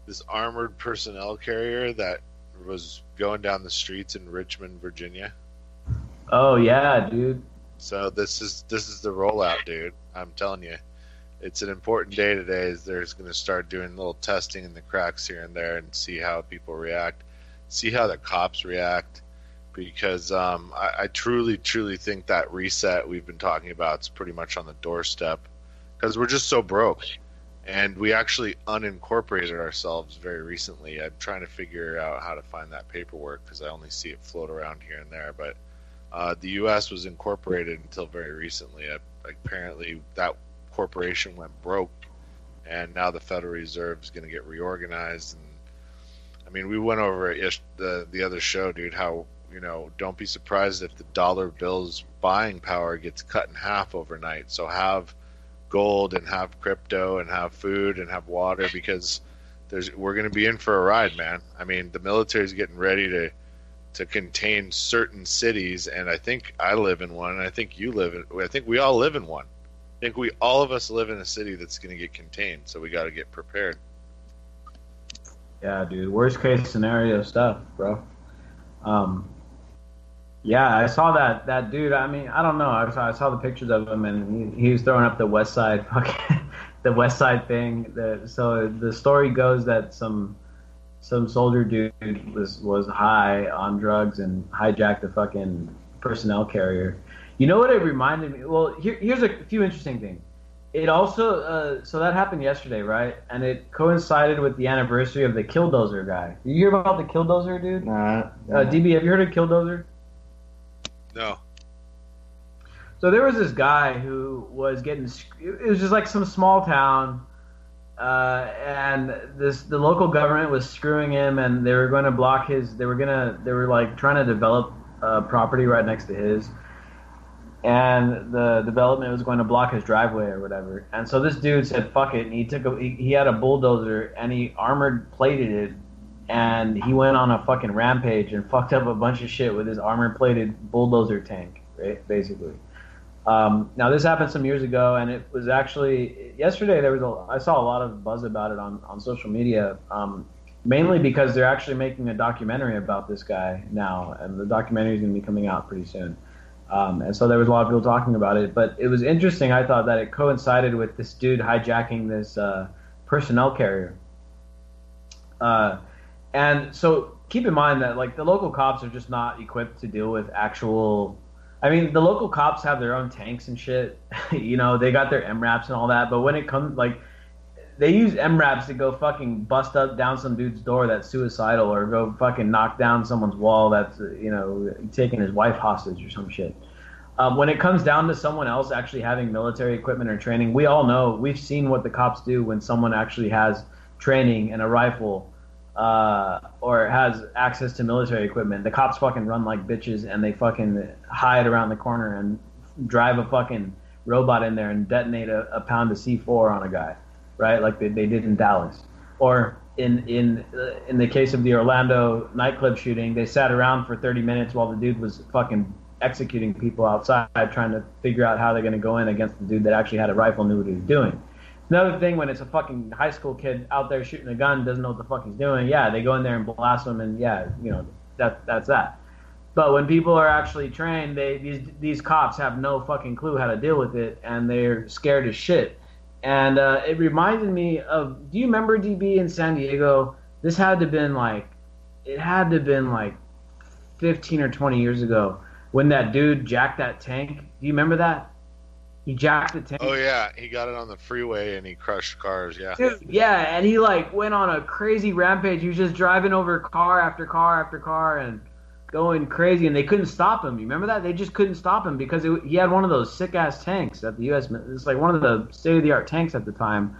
S5: this armored personnel carrier that was going down the streets in Richmond, Virginia?
S3: Oh yeah, dude.
S5: So this is the rollout, dude. I'm telling you. It's an important day today as they're going to start doing little testing in the cracks here and there and see how people react, see how the cops react, because I truly think that reset we've been talking about is pretty much on the doorstep because we're just so broke. And we actually unincorporated ourselves very recently. I'm trying to figure out how to find that paperwork because I only see it float around here and there. But the U.S. was incorporated until very recently. Apparently that corporation went broke, and now the Federal Reserve is going to get reorganized. And I mean, we went over it the other show, dude, how, don't be surprised if the dollar bill's buying power gets cut in half overnight. So have gold and have crypto and have food and have water, because we're going to be in for a ride, man. I mean, the military's getting ready to contain certain cities, and I think I live in one, and I think I think we all live in one. I think all of us live in a city that's going to get contained, so we got to get prepared.
S3: Yeah, dude. Worst case scenario stuff, bro. Yeah, I saw that dude. I mean, I don't know. I saw the pictures of him, and he was throwing up the West Side the West Side thing. So the story goes that some soldier dude was high on drugs and hijacked the fucking personnel carrier. You know what it reminded me? Well, here's a few interesting things. It also, so that happened yesterday, right? And it coincided with the anniversary of the Killdozer guy. You hear about the Killdozer, dude?
S4: Nah.
S3: DB, have you heard of Killdozer?
S5: No.
S3: So there was this guy who was getting, it was just like some small town, and the local government was screwing him, and they were going to block they were like trying to develop property right next to his. And the development was going to block his driveway or whatever. And so this dude said, fuck it. And he had a bulldozer and he armored plated it. And he went on a fucking rampage and fucked up a bunch of shit with his armored plated bulldozer tank, right? Basically. Now this happened some years ago, and it was actually, yesterday I saw a lot of buzz about it on social media. Mainly because they're actually making a documentary about this guy now. And the documentary is going to be coming out pretty soon. And so there was a lot of people talking about it, but it was interesting. I thought that it coincided with this dude hijacking this personnel carrier. And so keep in mind that like the local cops are just not equipped to deal with actual. I mean, the local cops have their own tanks and shit. They got their MRAPs and all that. But when it comes, like, they use MRAPs to go fucking bust up down some dude's door that's suicidal, or go fucking knock down someone's wall that's, taking his wife hostage or some shit. When it comes down to someone else actually having military equipment or training, we all know, we've seen what the cops do when someone actually has training and a rifle, or has access to military equipment. The cops fucking run like bitches, and they fucking hide around the corner and drive a fucking robot in there and detonate a pound of C4 on a guy. Right, like they did in Dallas, or in the case of the Orlando nightclub shooting, they sat around for 30 minutes while the dude was fucking executing people outside, trying to figure out how they're going to go in against the dude that actually had a rifle, knew what he was doing. Another thing, when it's a fucking high school kid out there shooting a gun, doesn't know what the fuck he's doing, yeah, they go in there and blast him, and yeah, that's that. But when people are actually trained, these cops have no fucking clue how to deal with it, and they're scared as shit. And it reminded me of, do you remember, DB, in San Diego? This had to have been like 15 or 20 years ago when that dude jacked that tank. Do you remember that? He jacked the tank.
S5: Oh yeah, he got it on the freeway and he crushed cars. Yeah.
S3: Dude, yeah, and he like went on a crazy rampage. He was just driving over car after car after car and going crazy, and they couldn't stop him. You remember that? They just couldn't stop him because he had one of those sick ass tanks at the U.S. It's like one of the state of the art tanks at the time.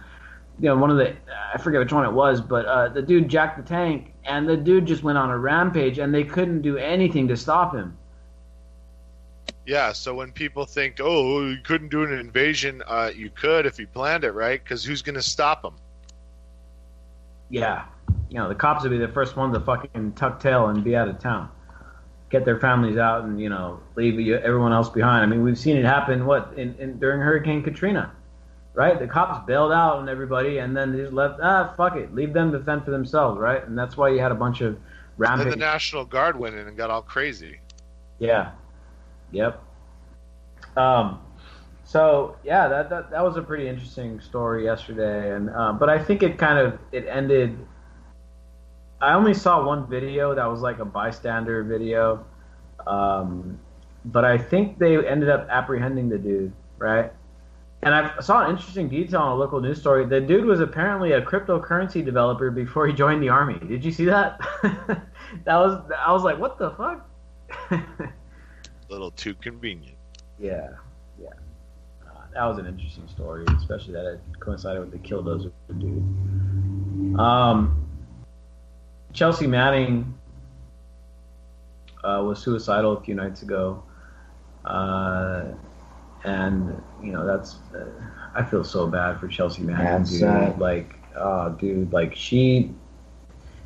S3: You know, one of the I forget which one it was, but the dude jacked the tank, and the dude just went on a rampage, and they couldn't do anything to stop him.
S5: Yeah, so when people think, oh, you couldn't do an invasion, you could if you planned it right, because who's going to stop them?
S3: Yeah. You know, the cops would be the first ones to fucking tuck tail and be out of town. Get their families out and, you know, leave everyone else behind. I mean, we've seen it happen, during Hurricane Katrina, right? The cops bailed out on everybody, and then they just left, fuck it, leave them to fend for themselves, right? And that's why you had a bunch of rampage.
S5: Then the National Guard went in and got all crazy.
S3: Yeah. Yep. So yeah, that was a pretty interesting story yesterday, and but I think it ended. I only saw one video that was like a bystander video, but I think they ended up apprehending the dude, right? And I saw an interesting detail on a local news story. The dude was apparently a cryptocurrency developer before he joined the army. Did you see that? I was like, what the fuck?
S5: A little too convenient.
S3: Yeah. That was an interesting story, especially that it coincided with the Killdozer dude. Chelsea Manning was suicidal a few nights ago, and you know that's. I feel so bad for Chelsea Manning, dude.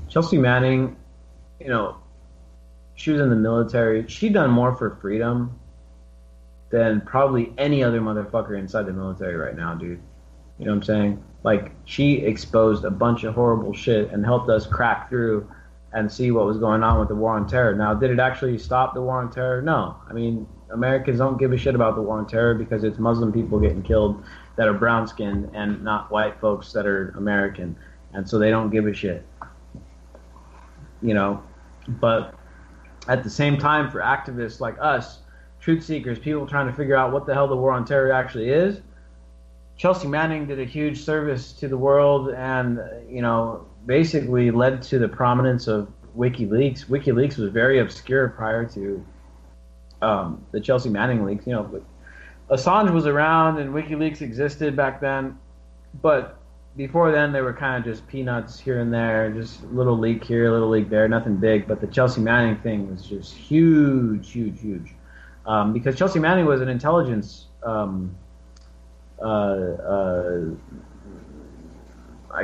S3: Chelsea Manning, you know, she was in the military. She done more for freedom than probably any other motherfucker inside the military right now, dude. You know what I'm saying? Like, she exposed a bunch of horrible shit and helped us crack through and see what was going on with the war on terror. Now, did it actually stop the war on terror? No. I mean, Americans don't give a shit about the war on terror because it's Muslim people getting killed that are brown-skinned and not white folks that are American. And so they don't give a shit. You know? But at the same time, for activists like us, truth seekers, people trying to figure out what the hell the war on terror actually is, Chelsea Manning did a huge service to the world and, you know, basically led to the prominence of WikiLeaks. WikiLeaks was very obscure prior to the Chelsea Manning leaks. You know, but Assange was around and WikiLeaks existed back then, but before then they were kind of just peanuts here and there, just a little leak here, a little leak there, nothing big. But the Chelsea Manning thing was just huge. Because Chelsea Manning was an intelligence, I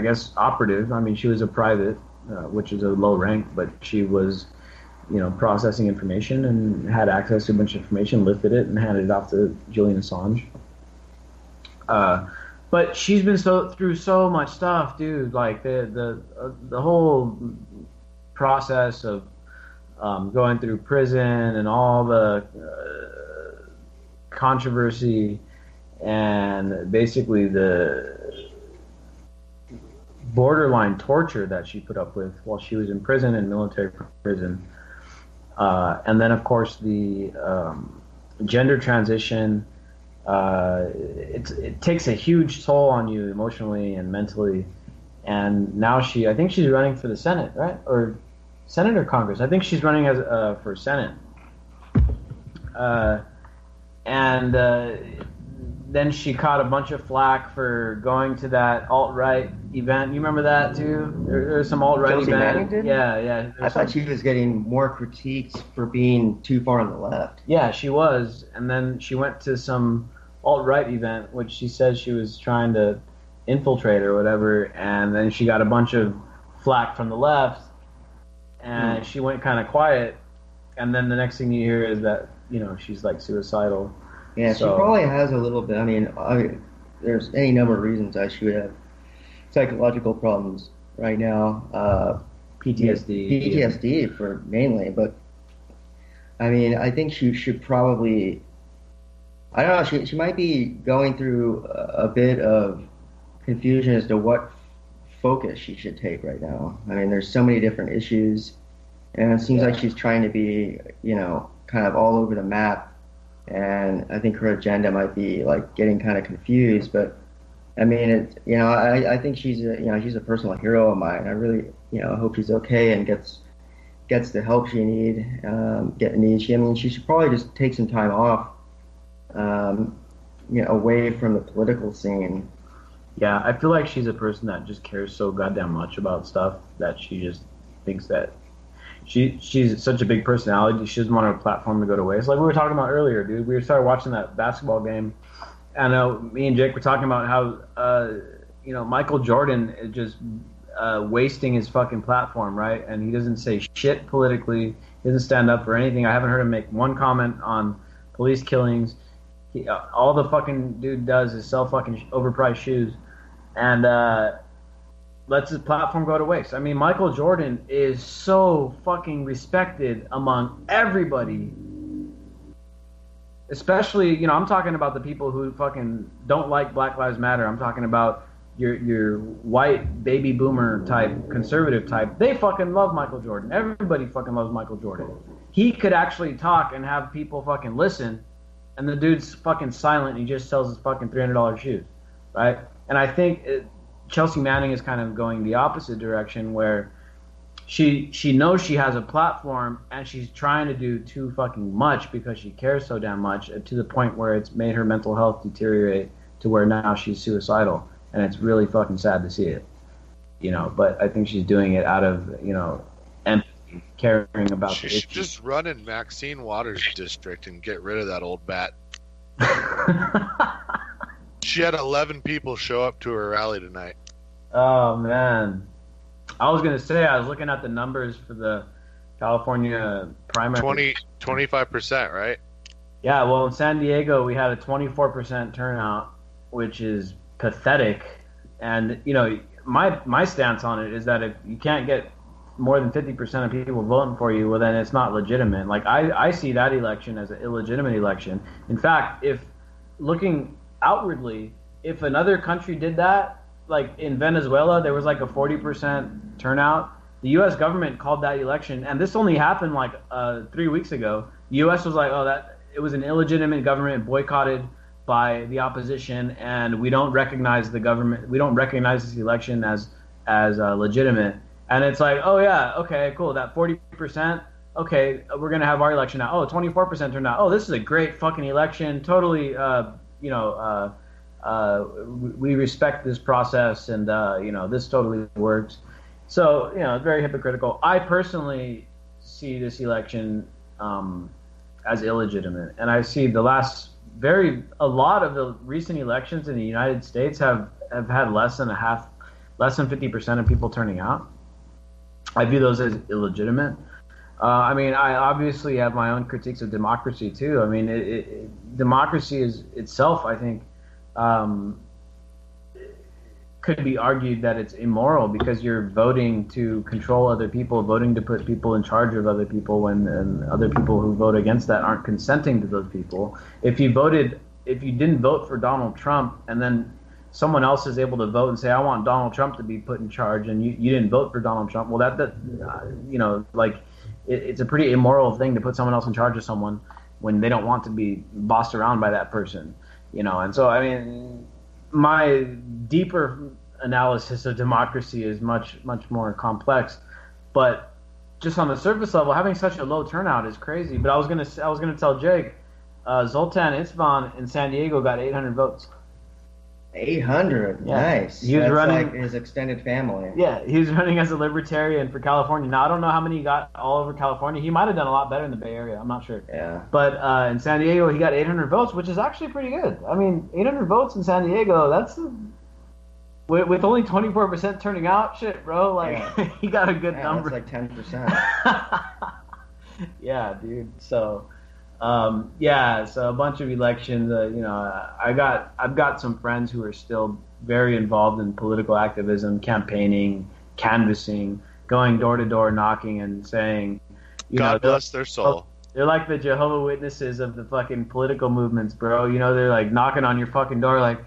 S3: guess, operative. I mean, she was a private, which is a low rank, but she was, you know, processing information and had access to a bunch of information, lifted it, and handed it off to Julian Assange. But she's been through so much stuff, dude. Like the whole process of going through prison and all the controversy and basically the borderline torture that she put up with while she was in prison, in military prison. And then, of course, the gender transition. It takes a huge toll on you emotionally and mentally. And now I think she's running for the Senate, right? Or Senate or Congress? I think she's running as for Senate. Then she caught a bunch of flack for going to that alt-right event. You remember that too? There's some alt-right
S4: Chelsea
S3: event.
S4: Manning did?
S3: Yeah.
S4: I thought she was getting more critiques for being too far on the left.
S3: Yeah, she was. And then she went to some alt-right event, which she says she was trying to infiltrate or whatever. And then she got a bunch of flack from the left. And she went kind of quiet. And then the next thing you hear is that, you know, she's like suicidal.
S4: Yeah, she probably has a little bit. I mean, there's any number of reasons why she would have psychological problems right now. PTSD for mainly, but I mean, I think she should probably. I don't know. She might be going through a bit of confusion as to what focus she should take right now. I mean, there's so many different issues, and it seems like she's trying to be, you know, kind of all over the map. and I think her agenda might be like getting kind of confused. But I mean, I think she's a personal hero of mine. I really, hope she's okay and gets the help she needs. She should probably just take some time off, away from the political scene.
S3: Yeah, I feel like she's a person that just cares so goddamn much about stuff that she just thinks that she's such a big personality. She doesn't want her platform to go to waste. Like we were talking about earlier, dude. We started watching that basketball game. I know me and Jake were talking about how Michael Jordan is just wasting his fucking platform, right? And he doesn't say shit politically. He doesn't stand up for anything. I haven't heard him make one comment on police killings. All the fucking dude does is sell fucking overpriced shoes, and lets his platform go to waste. I mean, Michael Jordan is so fucking respected among everybody. Especially, I'm talking about the people who fucking don't like Black Lives Matter. I'm talking about your white baby boomer type, conservative type. They fucking love Michael Jordan. Everybody fucking loves Michael Jordan. He could actually talk and have people fucking listen, and the dude's fucking silent and he just sells his fucking $300 shoes, right? And I think Chelsea Manning is kind of going the opposite direction, where she knows she has a platform and she's trying to do too fucking much because she cares so damn much, to the point where it's made her mental health deteriorate to where now she's suicidal, and it's really fucking sad to see it, but I think she's doing it out of empathy, caring about
S5: she should just run in Maxine Waters' district and get rid of that old bat. She had 11 people show up to her rally tonight.
S3: Oh man, I was gonna say, I was looking at the numbers for the California primary.
S5: 25%, right?
S3: Yeah, well, in San Diego we had a 24% turnout, which is pathetic. And my stance on it is that if you can't get more than 50% of people voting for you, well, then it's not legitimate. Like I see that election as an illegitimate election. In fact, if looking outwardly, if another country did that, like in Venezuela, there was like a 40% turnout. The U.S. government called that election, and this only happened like 3 weeks ago. The U.S. was like, that it was an illegitimate government boycotted by the opposition, and we don't recognize the government. We don't recognize this election as legitimate. And it's like, oh yeah, okay, cool. That 40%, okay, we're gonna have our election now. Oh, 24% turnout. Oh, this is a great fucking election. Totally, we respect this process, and this totally works. So very hypocritical. I personally see this election as illegitimate, and I see a lot of the recent elections in the United States have had less than 50% of people turning out. I view those as illegitimate. I mean, I obviously have my own critiques of democracy too. I mean, democracy is itself, I think, could be argued that it's immoral because you're voting to control other people, voting to put people in charge of other people, and other people who vote against that aren't consenting to those people. If you didn't vote for Donald Trump, and then someone else is able to vote and say, I want Donald Trump to be put in charge, and you didn't vote for Donald Trump, well, it's a pretty immoral thing to put someone else in charge of someone when they don't want to be bossed around by that person, And so, I mean, my deeper analysis of democracy is much, much more complex, but just on the surface level, having such a low turnout is crazy. But I was gonna tell Jake, Zoltan Istvan in San Diego got 800 votes.
S4: 800,
S3: yeah.
S4: Nice.
S3: He was
S4: That's
S3: running,
S4: like his extended family.
S3: Yeah, he was running as a libertarian for California. Now I don't know how many he got all over California. He might have done a lot better in the Bay Area. I'm not sure.
S4: Yeah.
S3: But in San Diego, he got 800 votes, which is actually pretty good. I mean, 800 votes in San Diego, that's with only 24% turning out. Shit, bro. Like he got a good number.
S4: That's like 10%.
S3: Yeah, dude. So. So a bunch of elections. I've got some friends who are still very involved in political activism, campaigning, canvassing, going door to door, knocking, and saying,
S5: God bless their soul.
S3: They're like the Jehovah's Witnesses of the fucking political movements, bro. They're like knocking on your fucking door, like,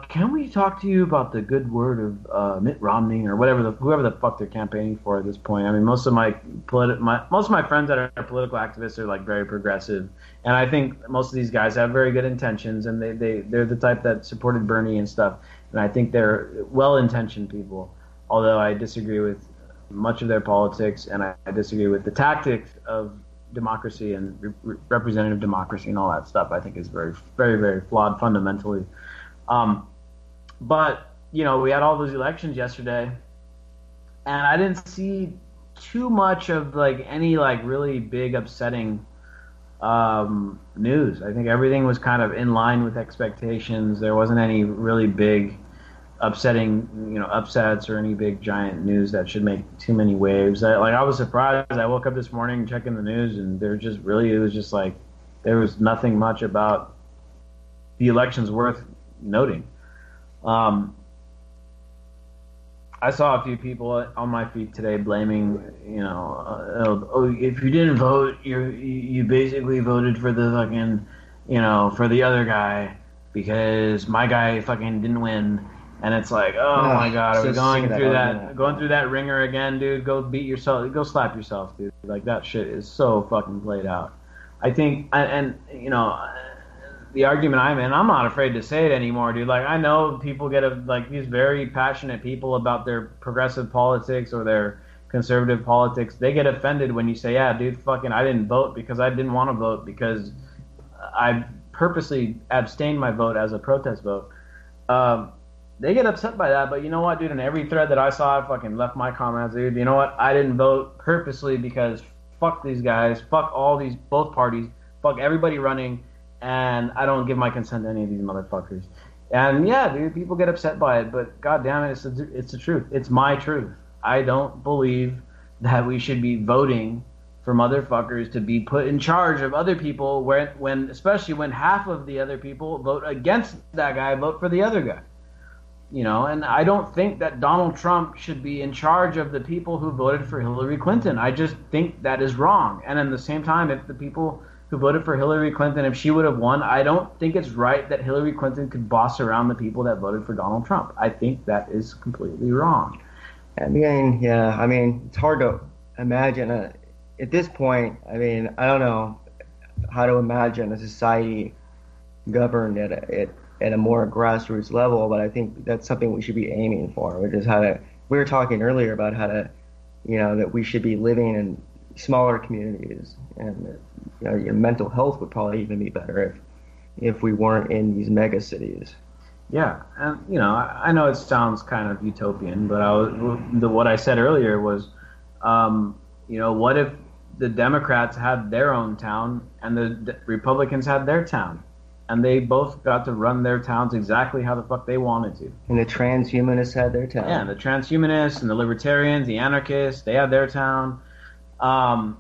S3: can we talk to you about the good word of Mitt Romney or whoever the fuck they're campaigning for at this point? I mean, most of my friends that are political activists are like very progressive, and I think most of these guys have very good intentions, and they're the type that supported Bernie and stuff, and I think they're well-intentioned people. Although I disagree with much of their politics, and I disagree with the tactics of democracy and representative democracy and all that stuff. I think is very, very, very flawed fundamentally. But, you know, we had all those elections yesterday, and I didn't see too much of, like, any, like, really big upsetting news. I think everything was kind of in line with expectations. There wasn't any really big upsetting, you know, upsets or any big giant news that should make too many waves. I was surprised. I woke up this morning checking the news, and it was just like there was nothing much about the elections worth noting. I saw a few people on my feed today blaming, you know, if you didn't vote, you basically voted for the fucking, you know, for the other guy because my guy fucking didn't win. And it's like, oh my God, are we going through that ringer again, dude? Go beat yourself, go slap yourself, dude. Like, that shit is so fucking played out. I think, and you know, the argument I'm in, I'm not afraid to say it anymore, dude. Like, I know people like these very passionate people about their progressive politics or their conservative politics. They get offended when you say, yeah, dude, fucking, I didn't vote because I didn't want to vote because I purposely abstained my vote as a protest vote. They get upset by that, but you know what, dude? In every thread that I saw, I fucking left my comments, dude. You know what? I didn't vote purposely because fuck these guys, fuck both parties, fuck everybody running, and I don't give my consent to any of these motherfuckers. And yeah, dude, people get upset by it, but god damn it, it's the truth. It's my truth. I don't believe that we should be voting for motherfuckers to be put in charge of other people especially when half of the other people vote against that guy, vote for the other guy. You know, and I don't think that Donald Trump should be in charge of the people who voted for Hillary Clinton. I just think that is wrong. And at the same time, if the people who voted for Hillary Clinton, if she would have won, I don't think it's right that Hillary Clinton could boss around the people that voted for Donald Trump. I think that is completely wrong.
S4: I mean, yeah, I mean, it's hard to imagine. At this point, I mean, I don't know how to imagine a society governed at a more grassroots level, but I think that's something we should be aiming for, which is we were talking earlier about how to, you know, that we should be living in smaller communities, and you know, your mental health would probably even be better if we weren't in these mega cities.
S3: Yeah, and you know, I know it sounds kind of utopian, but what I said earlier was, you know, what if the Democrats had their own town and the Republicans had their town? And they both got to run their towns exactly how the fuck they wanted to.
S4: And the transhumanists had their town.
S3: Yeah, and the transhumanists and the libertarians, the anarchists, they had their town. Now,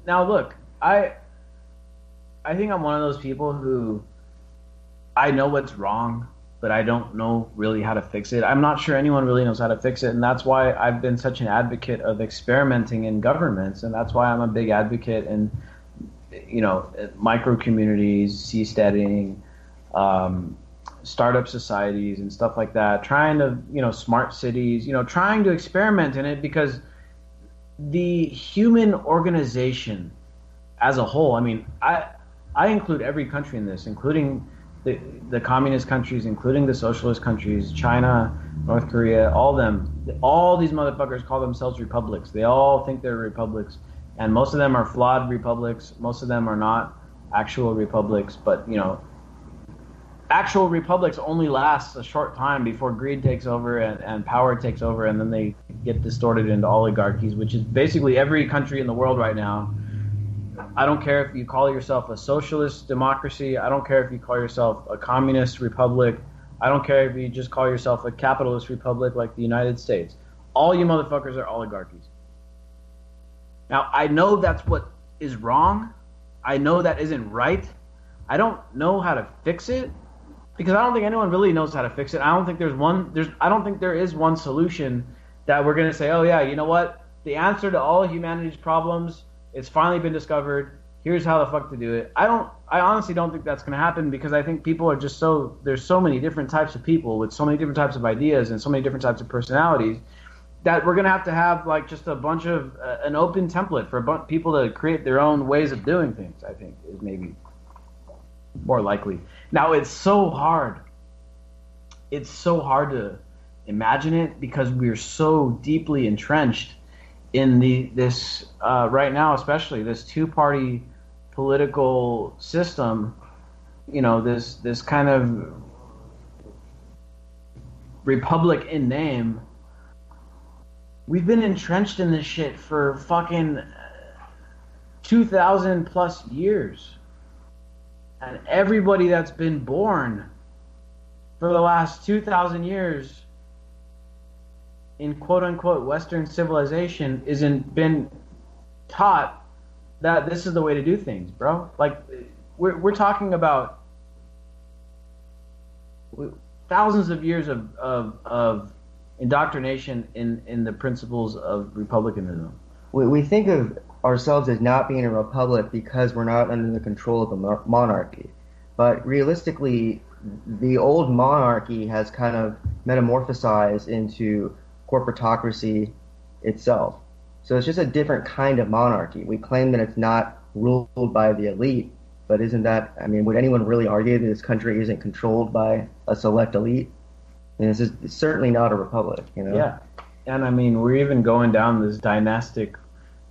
S3: look, I think I'm one of those people who I know what's wrong, but I don't know really how to fix it. I'm not sure anyone really knows how to fix it, and that's why I've been such an advocate of experimenting in governments, and that's why I'm a big advocate in, you know, micro communities, seasteading, startup societies and stuff like that, trying to, you know, smart cities, you know, trying to experiment in it, because the human organization as a whole, I mean, I include every country in this, including the communist countries, including the socialist countries, China, North Korea, all these motherfuckers call themselves republics. They all think they're republics. And most of them are flawed republics. Most of them are not actual republics. But, you know, actual republics only last a short time before greed takes over and power takes over, and then they get distorted into oligarchies, which is basically every country in the world right now. I don't care if you call yourself a socialist democracy. I don't care if you call yourself a communist republic. I don't care if you just call yourself a capitalist republic like the United States. All you motherfuckers are oligarchies. Now, I know that's what is wrong. I know that isn't right. I don't know how to fix it, because I don't think anyone really knows how to fix it. I don't think I don't think there is one solution that we're going to say, oh yeah, you know what? The answer to all humanity's problems, it's finally been discovered. here's how the fuck to do it. I honestly don't think that's going to happen because I think people are just there's so many different types of people with so many different types of ideas and so many different types of personalities that we're going to have like just a bunch of an open template for people to create their own ways of doing things. I think is maybe more likely. Now it's so hard. It's so hard to imagine it because we're so deeply entrenched in this right now, especially this two-party political system. You know, this kind of republic in name. We've been entrenched in this shit for fucking 2,000 plus years. And everybody that's been born for the last 2,000 years in quote-unquote Western civilization isn't been taught that this is the way to do things, bro. Like, we're talking about thousands of years of indoctrination in the principles of republicanism.
S4: We think of ourselves as not being a republic because we're not under the control of the monarchy. But realistically, the old monarchy has kind of metamorphosized into corporatocracy itself. So it's just a different kind of monarchy. We claim that it's not ruled by the elite, but isn't that, I mean, would anyone really argue that this country isn't controlled by a select elite? And it's certainly not a republic, you know?
S3: Yeah. And I mean, we're even going down this dynastic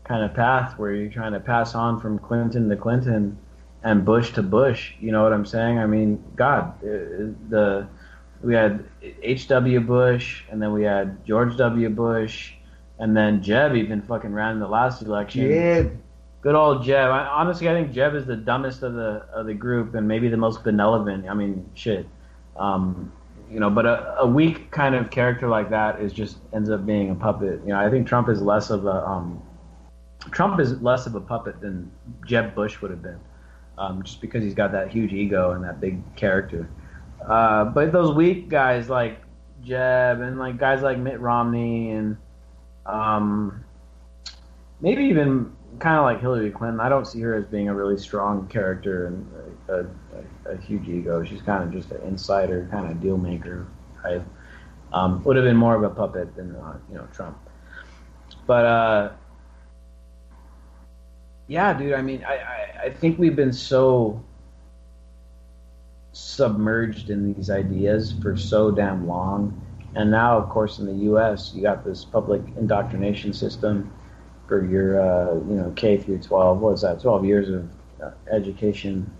S3: kind of path where you're trying to pass on from Clinton to Clinton and Bush to Bush. You know what I'm saying? I mean, God, we had H.W. Bush, and then we had George W. Bush, and then Jeb even fucking ran in the last election.
S4: Jeb.
S3: Good old Jeb. Honestly, I think Jeb is the dumbest of the group and maybe the most benevolent. I mean, shit. You know, but a weak kind of character like that ends up being a puppet. You know, I think Trump is less of a puppet than Jeb Bush would have been, just because he's got that huge ego and that big character. But those weak guys like Jeb and like guys like Mitt Romney and maybe even kind of like Hillary Clinton, I don't see her as being a really strong character and a huge ego. She's kind of just an insider, kind of deal maker type. Would have been more of a puppet than Trump. But yeah, dude. I mean, I think we've been so submerged in these ideas for so damn long, and now, of course, in the U.S., you got this public indoctrination system for your K through 12. What is that? 12 years of education.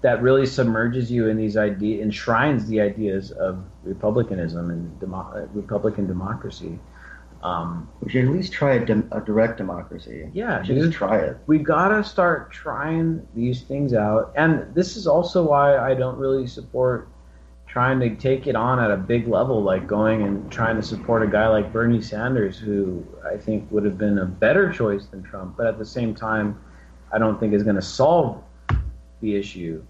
S3: That really submerges you in these enshrines the ideas of republicanism and Republican democracy.
S4: We should at least try a direct democracy.
S3: Yeah,
S4: just try it.
S3: We gotta start trying these things out, and this is also why I don't really support trying to take it on at a big level, like going and trying to support a guy like Bernie Sanders, who I think would have been a better choice than Trump, but at the same time, I don't think is going to solve the issue.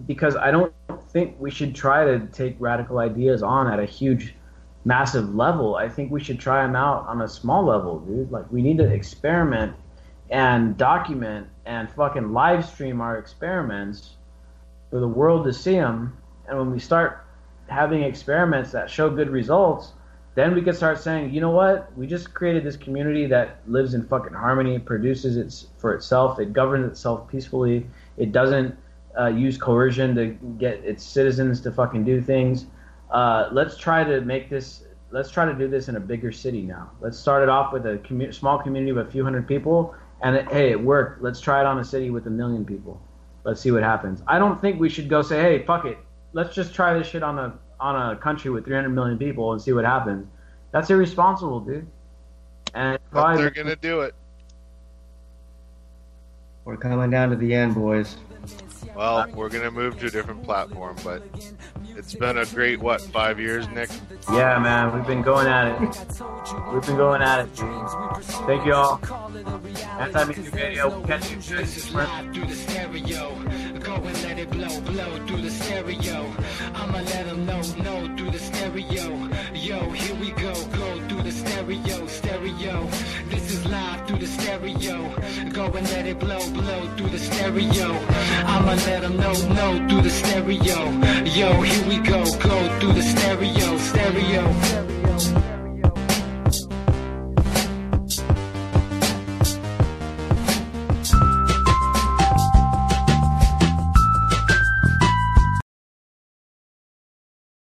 S3: Because I don't think we should try to take radical ideas on at a huge, massive level. I think we should try them out on a small level, dude. Like, we need to experiment and document and fucking live stream our experiments for the world to see them. And when we start having experiments that show good results, then we can start saying, you know what? We just created this community that lives in fucking harmony, produces it for itself, it governs itself peacefully, it doesn't use coercion to get its citizens to fucking do things. Let's try to do this in a bigger city now. Let's start it off with a small community with a few hundred people, and it worked. Let's try it on a city with 1 million people. Let's see what happens. I don't think we should go say, hey, fuck it. Let's just try this shit on a country with 300 million people and see what happens. That's irresponsible, dude. And
S5: but they're gonna do it.
S4: We're coming down to the end, boys.
S5: Well, we're gonna move to a different platform, but it's been a great 5 years, Nick?
S3: Yeah, man, we've been going at it. Thank you all. Anti-Media Radio, we'll catch you guys
S2: through the stereo. Go and let it blow through the stereo. I'ma let them know through the stereo. Yo, here we go through the the stereo, stereo. This is live through the stereo. Go and let it blow, blow through the stereo. I'ma let them know, through the stereo. Yo, here we go, go through the stereo, stereo.